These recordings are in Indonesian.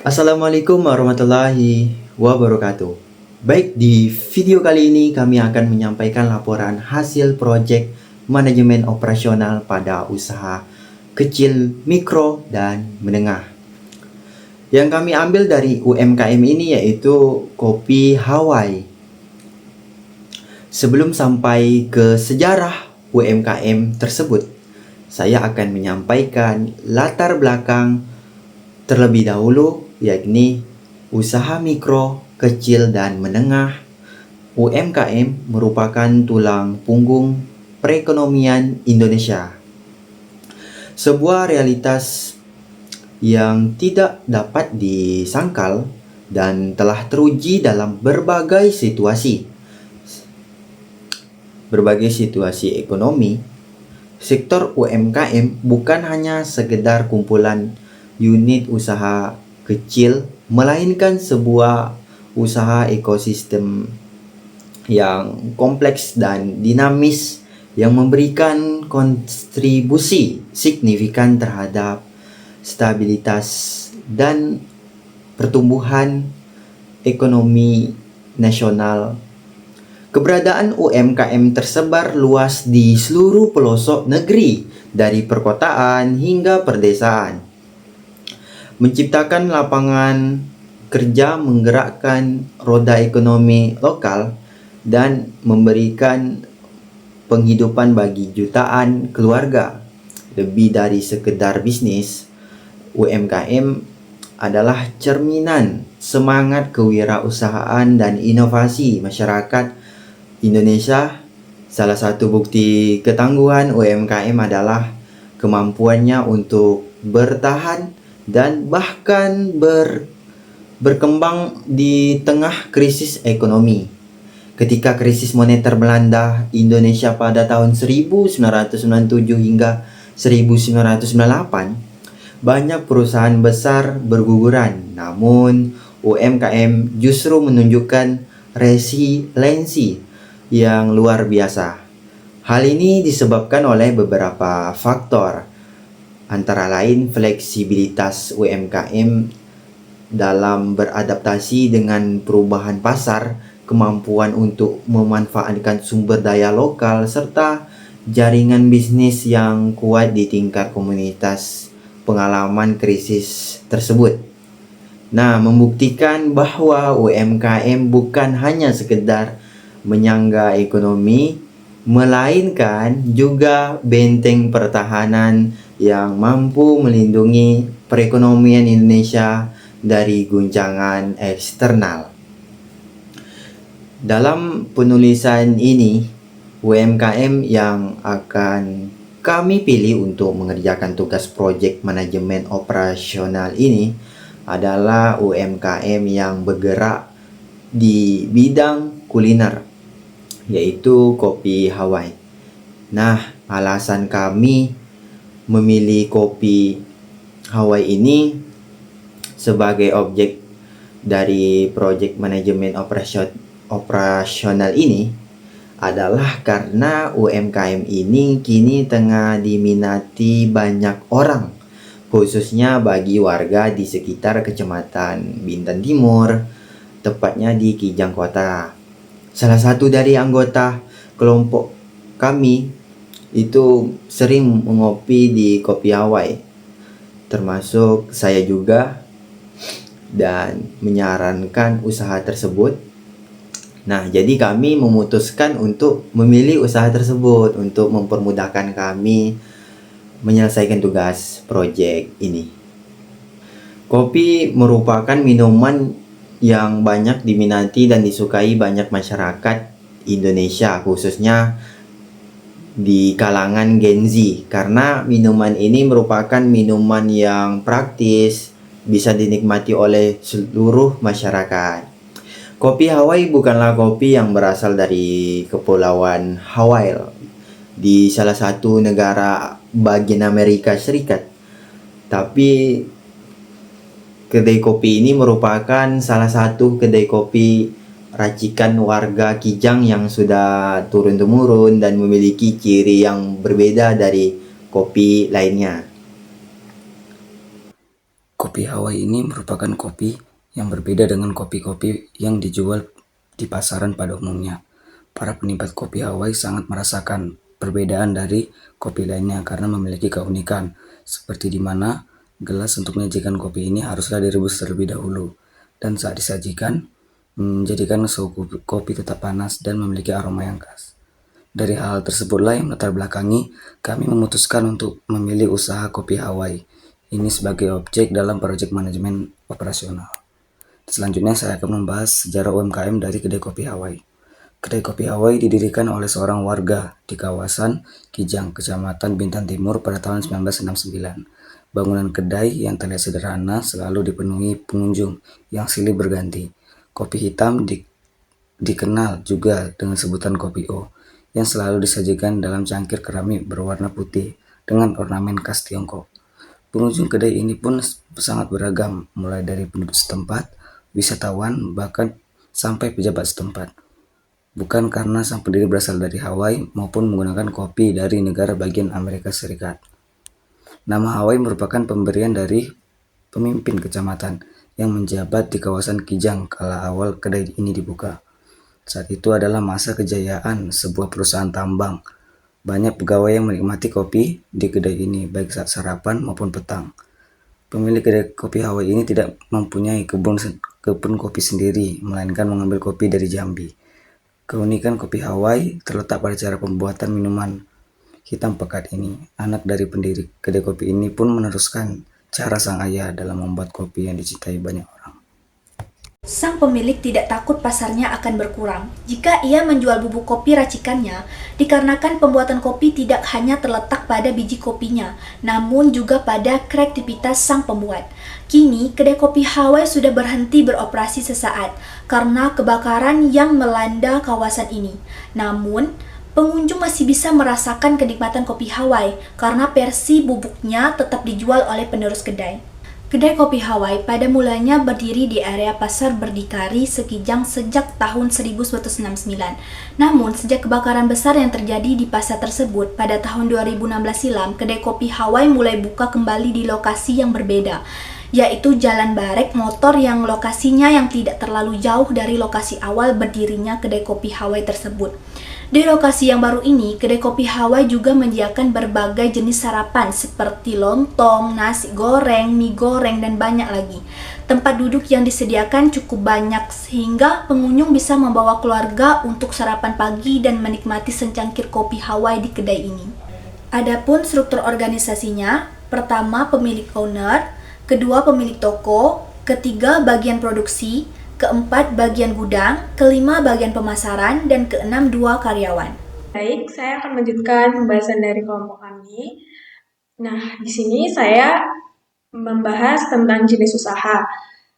Assalamualaikum warahmatullahi wabarakatuh. Baik, di video kali ini kami akan menyampaikan laporan hasil proyek manajemen operasional pada usaha kecil, mikro, dan menengah. Yang kami ambil dari UMKM ini yaitu kopi Hawaii. Sebelum sampai ke sejarah UMKM tersebut, saya akan menyampaikan latar belakang terlebih dahulu, yakni usaha mikro, kecil, dan menengah. UMKM merupakan tulang punggung perekonomian Indonesia. Sebuah realitas yang tidak dapat disangkal dan telah teruji dalam berbagai situasi ekonomi. Sektor UMKM bukan hanya sekedar kumpulan unit usaha kecil, melainkan sebuah usaha ekosistem yang kompleks dan dinamis yang memberikan kontribusi signifikan terhadap stabilitas dan pertumbuhan ekonomi nasional. Keberadaan UMKM tersebar luas di seluruh pelosok negeri, dari perkotaan hingga perdesaan, menciptakan lapangan kerja, menggerakkan roda ekonomi lokal, dan memberikan penghidupan bagi jutaan keluarga. Lebih dari sekedar bisnis, UMKM adalah cerminan semangat kewirausahaan dan inovasi masyarakat Indonesia. Salah satu bukti ketangguhan UMKM adalah kemampuannya untuk bertahan dan bahkan berkembang di tengah krisis ekonomi. Ketika krisis moneter melanda Indonesia pada tahun 1997 hingga 1998, banyak perusahaan besar berguguran. Namun, UMKM justru menunjukkan resiliensi yang luar biasa. Hal ini disebabkan oleh beberapa faktor, antara lain fleksibilitas UMKM dalam beradaptasi dengan perubahan pasar, kemampuan untuk memanfaatkan sumber daya lokal, serta jaringan bisnis yang kuat di tingkat komunitas pengalaman krisis tersebut. Nah, membuktikan bahwa UMKM bukan hanya sekedar menyangga ekonomi, melainkan juga benteng pertahanan yang mampu melindungi perekonomian Indonesia dari guncangan eksternal. Dalam penulisan ini, UMKM yang akan kami pilih untuk mengerjakan tugas proyek manajemen operasional ini adalah UMKM yang bergerak di bidang kuliner, yaitu kopi Hawaii. Nah, alasan kami memilih kopi Hawaii ini sebagai objek dari proyek manajemen operasional ini adalah karena UMKM ini kini tengah diminati banyak orang, khususnya bagi warga di sekitar Kecamatan Bintan Timur, tepatnya di Kijang Kota. Salah satu dari anggota kelompok kami itu sering mengopi di kopi Hawaii, termasuk saya juga, dan menyarankan usaha tersebut. Nah, jadi kami memutuskan untuk memilih usaha tersebut untuk mempermudahkan kami menyelesaikan tugas proyek ini. Kopi merupakan minuman yang banyak diminati dan disukai banyak masyarakat Indonesia, khususnya di kalangan Gen Z, karena minuman ini merupakan minuman yang praktis, bisa dinikmati oleh seluruh masyarakat. Kopi Hawaii bukanlah kopi yang berasal dari Kepulauan Hawaii di salah satu negara bagian Amerika Serikat, tapi kedai kopi ini merupakan salah satu kedai kopi racikan warga Kijang yang sudah turun-temurun dan memiliki ciri yang berbeda dari kopi lainnya. Kopi Hawaii ini merupakan kopi yang berbeda dengan kopi-kopi yang dijual di pasaran pada umumnya. Para penikmat kopi Hawaii sangat merasakan perbedaan dari kopi lainnya karena memiliki keunikan, seperti di mana gelas untuk menyajikan kopi ini haruslah direbus terlebih dahulu, dan saat disajikan, menjadikan suhu kopi tetap panas dan memiliki aroma yang khas. Dari hal tersebutlah yang melatar belakangi kami memutuskan untuk memilih usaha kopi Hawaii ini sebagai objek dalam proyek manajemen operasional. Selanjutnya saya akan membahas sejarah UMKM dari kedai kopi Hawaii. Kedai kopi Hawaii didirikan oleh seorang warga di kawasan Kijang, Kecamatan Bintan Timur pada tahun 1969. Bangunan kedai yang terlihat sederhana selalu dipenuhi pengunjung yang silih berganti. Kopi hitam dikenal juga dengan sebutan kopi O, yang selalu disajikan dalam cangkir keramik berwarna putih dengan ornamen khas Tiongkok. Pengunjung kedai ini pun sangat beragam, mulai dari penduduk setempat, wisatawan, bahkan sampai pejabat setempat. Bukan karena sang pendiri berasal dari Hawaii maupun menggunakan kopi dari negara bagian Amerika Serikat. Nama Hawaii merupakan pemberian dari pemimpin kecamatan yang menjabat di kawasan Kijang kala awal kedai ini dibuka. Saat itu adalah masa kejayaan sebuah perusahaan tambang. Banyak pegawai yang menikmati kopi di kedai ini, baik saat sarapan maupun petang. Pemilik kedai kopi Hawaii ini tidak mempunyai kebun kopi sendiri, melainkan mengambil kopi dari Jambi. Keunikan kopi Hawaii terletak pada cara pembuatan minuman hitam pekat ini. Anak dari pendiri kedai kopi ini pun meneruskan cara sang ayah dalam membuat kopi yang dicintai banyak orang. Sang pemilik tidak takut pasarnya akan berkurang jika ia menjual bubuk kopi racikannya, dikarenakan pembuatan kopi tidak hanya terletak pada biji kopinya, namun juga pada kreativitas sang pembuat. Kini, kedai kopi Hawaii sudah berhenti beroperasi sesaat karena kebakaran yang melanda kawasan ini. Namun, pengunjung masih bisa merasakan kenikmatan kopi Hawaii karena versi bubuknya tetap dijual oleh penerus kedai. Kedai kopi Hawaii pada mulanya berdiri di area Pasar Berdikari Sekijang sejak tahun 1969. Namun, sejak kebakaran besar yang terjadi di pasar tersebut pada tahun 2016 silam, kedai kopi Hawaii mulai buka kembali di lokasi yang berbeda, yaitu Jalan Barek Motor yang lokasinya yang tidak terlalu jauh dari lokasi awal berdirinya kedai kopi Hawaii tersebut. Di lokasi yang baru ini, kedai kopi Hawaii juga menyediakan berbagai jenis sarapan seperti lontong, nasi goreng, mie goreng, dan banyak lagi. Tempat duduk yang disediakan cukup banyak sehingga pengunjung bisa membawa keluarga untuk sarapan pagi dan menikmati secangkir kopi Hawaii di kedai ini. Adapun struktur organisasinya, pertama pemilik owner, kedua pemilik toko, ketiga bagian produksi, keempat bagian gudang, kelima bagian pemasaran, dan keenam 2 karyawan. Baik, saya akan melanjutkan pembahasan dari kelompok kami. Nah, di sini saya membahas tentang jenis usaha,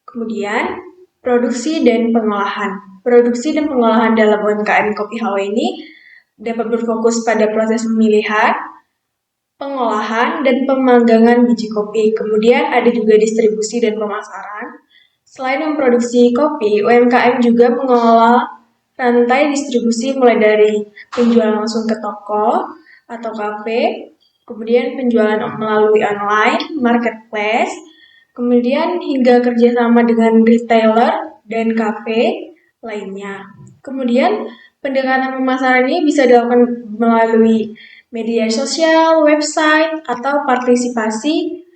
kemudian produksi dan pengolahan. Produksi dan pengolahan dalam UMKM Kopi Hawaii ini dapat berfokus pada proses pemilihan, pengolahan, dan pemanggangan biji kopi. Kemudian ada juga distribusi dan pemasaran. Selain memproduksi kopi, UMKM juga mengelola rantai distribusi mulai dari penjualan langsung ke toko atau kafe, kemudian penjualan melalui online, marketplace, kemudian hingga kerjasama dengan retailer dan kafe lainnya. Kemudian pendekatan pemasaran ini bisa dilakukan melalui media sosial, website, atau partisipasi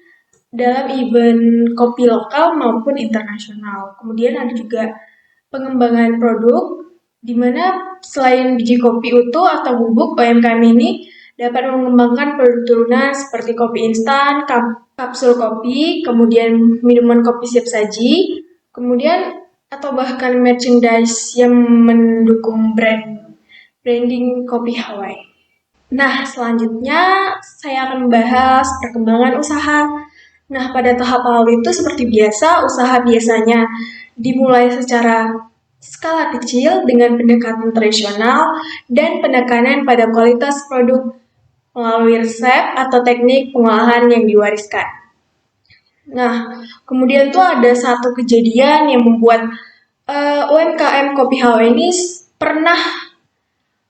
dalam event kopi lokal maupun internasional. Kemudian ada juga pengembangan produk, di mana selain biji kopi utuh atau bubuk, UMKM ini dapat mengembangkan produk turunan seperti kopi instan, kapsul kopi, kemudian minuman kopi siap saji, kemudian atau bahkan merchandise yang mendukung branding kopi Hawaii. Nah, selanjutnya saya akan membahas perkembangan usaha. Nah, pada tahap awal itu seperti biasa, usaha biasanya dimulai secara skala kecil dengan pendekatan tradisional dan penekanan pada kualitas produk melalui resep atau teknik pengolahan yang diwariskan. Nah, kemudian tuh ada satu kejadian yang membuat UMKM Kopi Hawaii ini pernah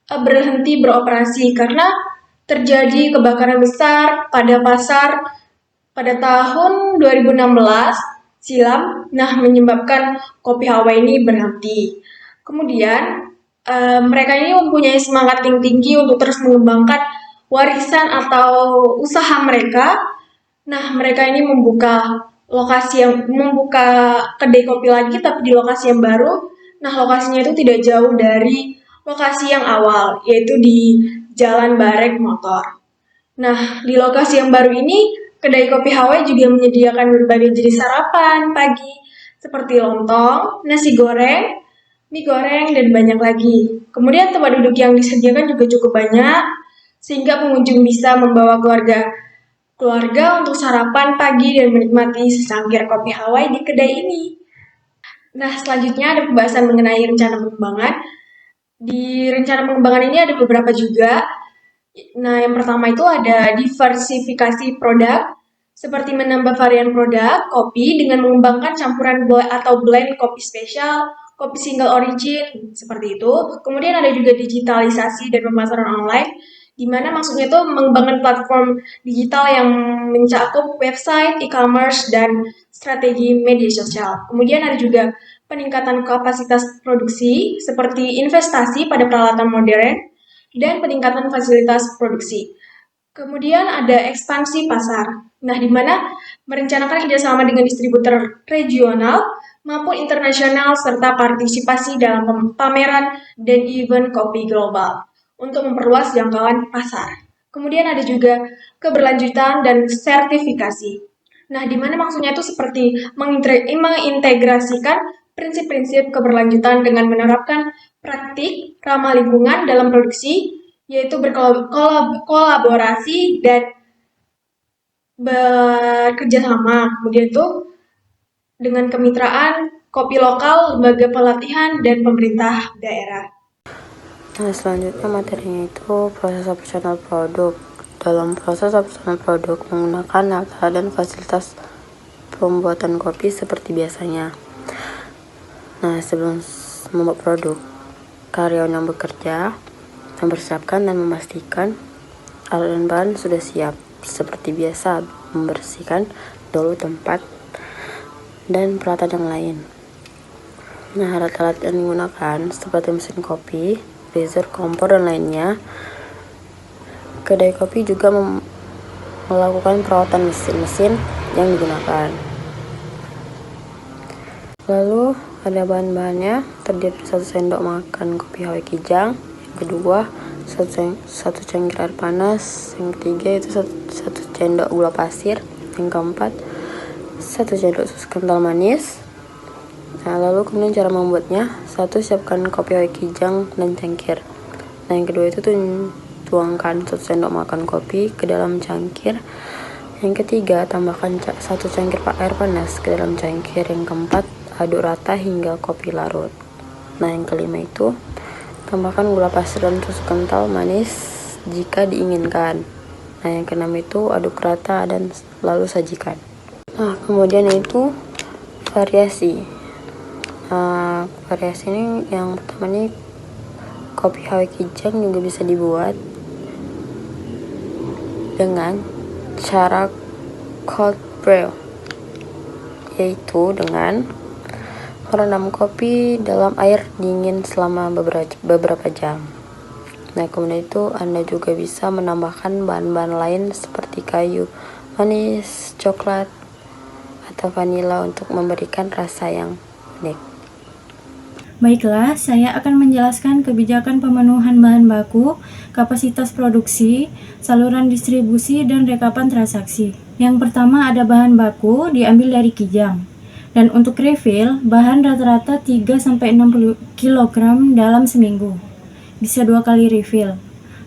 berhenti beroperasi karena terjadi kebakaran besar pada pasar pada tahun 2016 silam, menyebabkan kopi Hawa ini berhenti. Kemudian mereka ini mempunyai semangat yang tinggi untuk terus mengembangkan warisan atau usaha mereka. Mereka ini membuka kedai kopi lagi, tapi di lokasi yang baru. Lokasinya itu tidak jauh dari lokasi yang awal, yaitu di Jalan Barek Motor. Di lokasi yang baru ini, kedai kopi Hawaii juga menyediakan berbagai jenis sarapan pagi, seperti lontong, nasi goreng, mie goreng, dan banyak lagi. Kemudian tempat duduk yang disediakan juga cukup banyak, sehingga pengunjung bisa membawa keluarga untuk sarapan pagi dan menikmati secangkir kopi Hawaii di kedai ini. Selanjutnya ada pembahasan mengenai rencana pengembangan. Di rencana pengembangan ini ada beberapa juga. Yang pertama itu ada diversifikasi produk, seperti menambah varian produk kopi dengan mengembangkan campuran atau blend kopi spesial, kopi single origin, seperti itu. Kemudian ada juga digitalisasi dan pemasaran online, di mana maksudnya itu mengembangkan platform digital yang mencakup website, e-commerce, dan strategi media sosial. Kemudian ada juga peningkatan kapasitas produksi, seperti investasi pada peralatan modern, dan peningkatan fasilitas produksi. Kemudian ada ekspansi pasar, di mana merencanakan kerjasama dengan distributor regional maupun internasional serta partisipasi dalam pameran dan event kopi global untuk memperluas jangkauan pasar. Kemudian ada juga keberlanjutan dan sertifikasi. Di mana maksudnya itu seperti mengintegrasikan prinsip-prinsip keberlanjutan dengan menerapkan praktik ramah lingkungan dalam produksi, yaitu berkolaborasi dan bekerjasama. Kemudian itu dengan kemitraan kopi lokal, lembaga pelatihan, dan pemerintah daerah. Selanjutnya materinya itu proses operasional produk. Dalam proses operasional produk menggunakan alat dan fasilitas pembuatan kopi seperti biasanya. Sebelum membuat produk, karyawan yang bekerja mempersiapkan dan memastikan alat dan bahan sudah siap. Seperti biasa, membersihkan dulu tempat dan peralatan yang lain. Alat-alat yang digunakan seperti mesin kopi, freezer, kompor, dan lainnya. Kedai kopi juga melakukan perawatan mesin-mesin yang digunakan. Lalu ada bahan-bahannya, terdiri 1 sendok makan kopi Hawaii Kijang, yang kedua 1 cangkir air panas, yang ketiga itu 1 sendok gula pasir, yang keempat 1 sendok susu kental manis. Lalu kemudian cara membuatnya, 1 siapkan kopi Hawaii Kijang dan cangkir. Yang kedua itu tuangkan 1 sendok makan kopi ke dalam cangkir. Yang ketiga, tambahkan 1 cangkir air panas ke dalam cangkir. Yang keempat, aduk rata hingga kopi larut. Yang kelima itu tambahkan gula pasir dan susu kental manis jika diinginkan. Yang keenam itu aduk rata dan lalu sajikan. Kemudian itu variasi. Variasi ini yang pertama nih, kopi Hawaii Kijang juga bisa dibuat dengan cara cold brew, yaitu dengan merendam kopi dalam air dingin selama beberapa jam. Kemudian itu Anda juga bisa menambahkan bahan-bahan lain seperti kayu manis, coklat, atau vanila untuk memberikan rasa yang unik. Baiklah, saya akan menjelaskan kebijakan pemenuhan bahan baku, kapasitas produksi, saluran distribusi, dan rekapan transaksi. Yang pertama ada bahan baku diambil dari Kijang. Dan untuk refill, bahan rata-rata 3-60 kg dalam seminggu. Bisa 2 kali refill.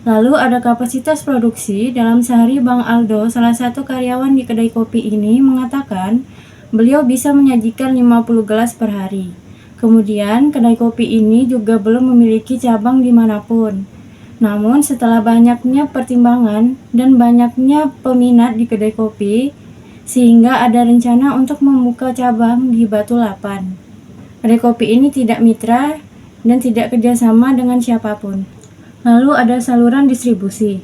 Lalu ada kapasitas produksi. Dalam sehari Bang Aldo, salah satu karyawan di kedai kopi ini, mengatakan beliau bisa menyajikan 50 gelas per hari. Kemudian, kedai kopi ini juga belum memiliki cabang dimanapun. Namun, setelah banyaknya pertimbangan dan banyaknya peminat di kedai kopi, sehingga ada rencana untuk membuka cabang di Batu Lapan. Kedai kopi ini tidak mitra dan tidak kerjasama dengan siapapun. Lalu ada saluran distribusi.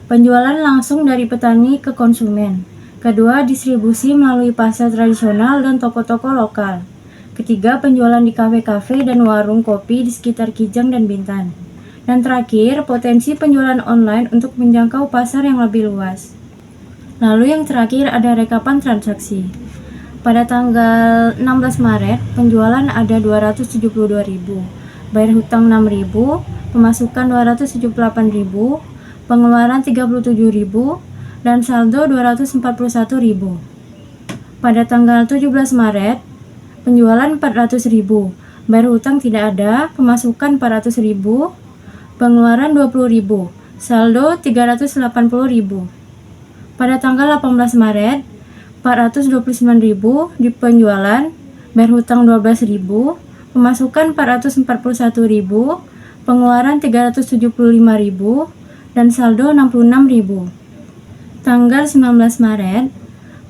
Penjualan langsung dari petani ke konsumen. Kedua, distribusi melalui pasar tradisional dan toko-toko lokal. Ketiga, penjualan di kafe-kafe dan warung kopi di sekitar Kijang dan Bintan. Dan terakhir, potensi penjualan online untuk menjangkau pasar yang lebih luas. Lalu yang terakhir ada rekapan transaksi. Pada tanggal 16 Maret, penjualan ada 272.000, bayar hutang 6.000, pemasukan 278.000, pengeluaran 37.000, dan saldo 241.000. Pada tanggal 17 Maret, penjualan 400.000, bayar hutang tidak ada, pemasukan 400.000, pengeluaran 20.000, saldo 380.000. Pada tanggal 18 Maret, 429.000 di penjualan, bayar hutang 12.000, pemasukan 441.000, pengeluaran 375.000, dan saldo 66.000. Tanggal 19 Maret,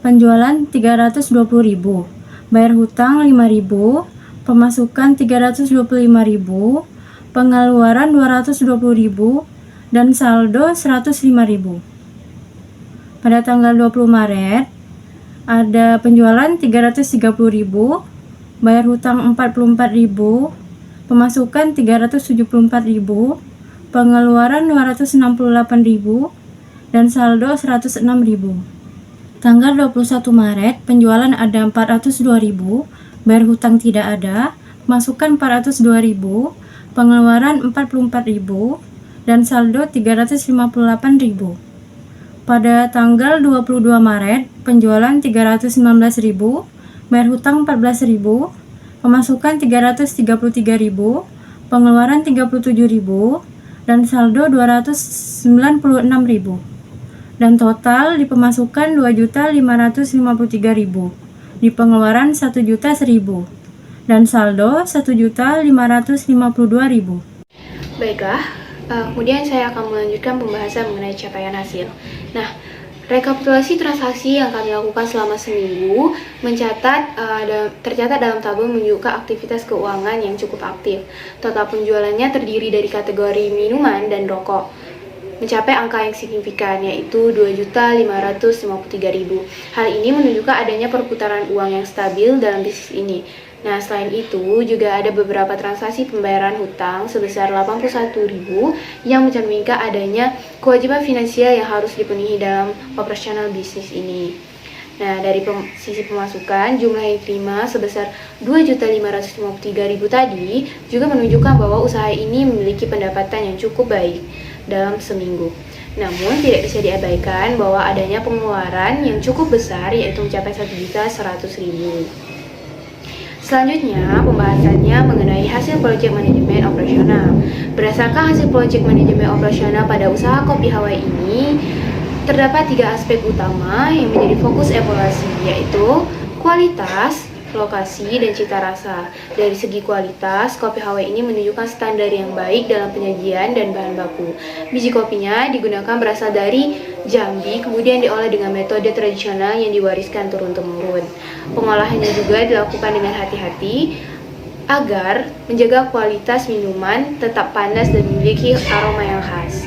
penjualan 320.000, bayar hutang 5.000, pemasukan 325.000, pengeluaran 220.000, dan saldo 105.000. Pada tanggal 20 Maret, ada penjualan 330.000, bayar hutang 44.000, pemasukan 374.000, pengeluaran 268.000, dan saldo 106.000. Tanggal 21 Maret, penjualan ada 402.000, bayar hutang tidak ada, pemasukan 402.000, pengeluaran 44.000, dan saldo 358.000. Pada tanggal 22 Maret, penjualan 319.000, bayar hutang 14.000, pemasukan 333.000, pengeluaran 37.000, dan saldo 296.000. Dan total di pemasukan 2.553.000, di pengeluaran 1.000.000, dan saldo 1.552.000. Baiklah, kemudian saya akan melanjutkan pembahasan mengenai capaian hasil. Nah, rekapitulasi transaksi yang kami lakukan selama seminggu tercatat dalam tabel menunjukkan aktivitas keuangan yang cukup aktif. Total penjualannya terdiri dari kategori minuman dan rokok, mencapai angka yang signifikan, yaitu 2.553.000. Hal ini menunjukkan adanya perputaran uang yang stabil dalam bisnis ini. Nah, selain itu juga ada beberapa transaksi pembayaran hutang sebesar 81.000 yang mencerminkan adanya kewajiban finansial yang harus dipenuhi dalam operasional bisnis ini. Nah, dari sisi pemasukan, jumlah yang diterima sebesar 2.553.000 tadi juga menunjukkan bahwa usaha ini memiliki pendapatan yang cukup baik dalam seminggu. Namun, tidak bisa diabaikan bahwa adanya pengeluaran yang cukup besar, yaitu mencapai 1.100.000. Selanjutnya, pembahasannya mengenai hasil proyek manajemen operasional. Berdasarkan hasil proyek manajemen operasional pada usaha kopi Hawaii ini, terdapat 3 aspek utama yang menjadi fokus evaluasi, yaitu kualitas, lokasi, dan cita rasa. Dari segi kualitas, kopi Hawaii ini menunjukkan standar yang baik dalam penyajian dan bahan baku. Biji kopinya digunakan berasal dari Jambi, kemudian diolah dengan metode tradisional yang diwariskan turun-temurun. Pengolahannya juga dilakukan dengan hati-hati agar menjaga kualitas minuman tetap panas dan memiliki aroma yang khas.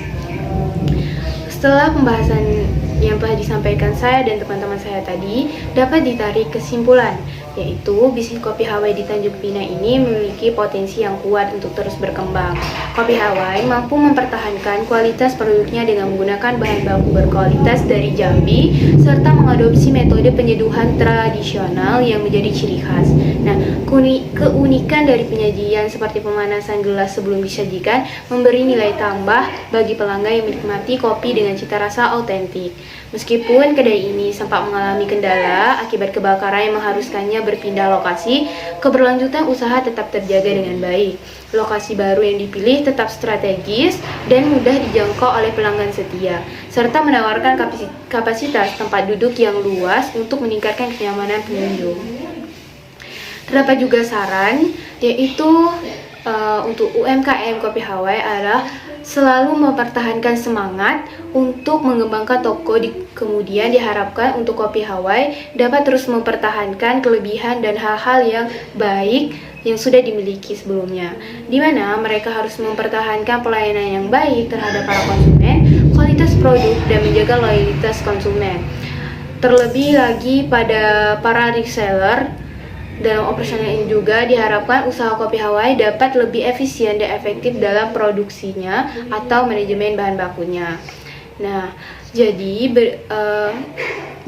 Setelah pembahasan yang telah disampaikan saya dan teman-teman saya tadi, dapat ditarik kesimpulan, yaitu bisnis kopi Hawaii di Tanjung Pinang ini memiliki potensi yang kuat untuk terus berkembang. Kopi Hawaii mampu mempertahankan kualitas produknya dengan menggunakan bahan baku berkualitas dari Jambi, serta mengadopsi metode penyeduhan tradisional yang menjadi ciri khas. Nah, keunikan dari penyajian seperti pemanasan gelas sebelum disajikan memberi nilai tambah bagi pelanggan yang menikmati kopi dengan cita rasa autentik. Meskipun kedai ini sempat mengalami kendala akibat kebakaran yang mengharuskannya berpindah lokasi, keberlanjutan usaha tetap terjaga dengan baik. Lokasi baru yang dipilih tetap strategis dan mudah dijangkau oleh pelanggan setia, serta menawarkan kapasitas tempat duduk yang luas untuk meningkatkan kenyamanan pengunjung. Terdapat juga saran, yaitu untuk UMKM Kopi Hawaii adalah selalu mempertahankan semangat untuk mengembangkan toko kemudian diharapkan untuk Kopi Hawaii dapat terus mempertahankan kelebihan dan hal-hal yang baik yang sudah dimiliki sebelumnya, di mana mereka harus mempertahankan pelayanan yang baik terhadap para konsumen, kualitas produk, dan menjaga loyalitas konsumen. Terlebih lagi pada para reseller, dalam operasional ini juga diharapkan usaha kopi Hawaii dapat lebih efisien dan efektif dalam produksinya atau manajemen bahan bakunya. Nah, jadi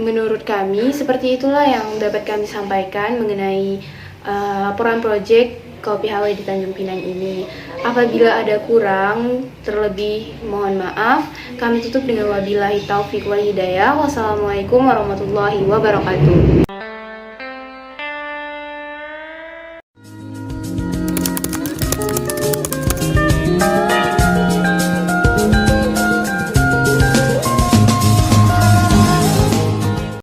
menurut kami seperti itulah yang dapat kami sampaikan mengenai laporan proyek Kopi Hawaii di Tanjung Pinang ini. Apabila ada kurang, terlebih mohon maaf. Kami tutup dengan wabillahi taufiq wal hidayah. Wassalamualaikum warahmatullahi wabarakatuh.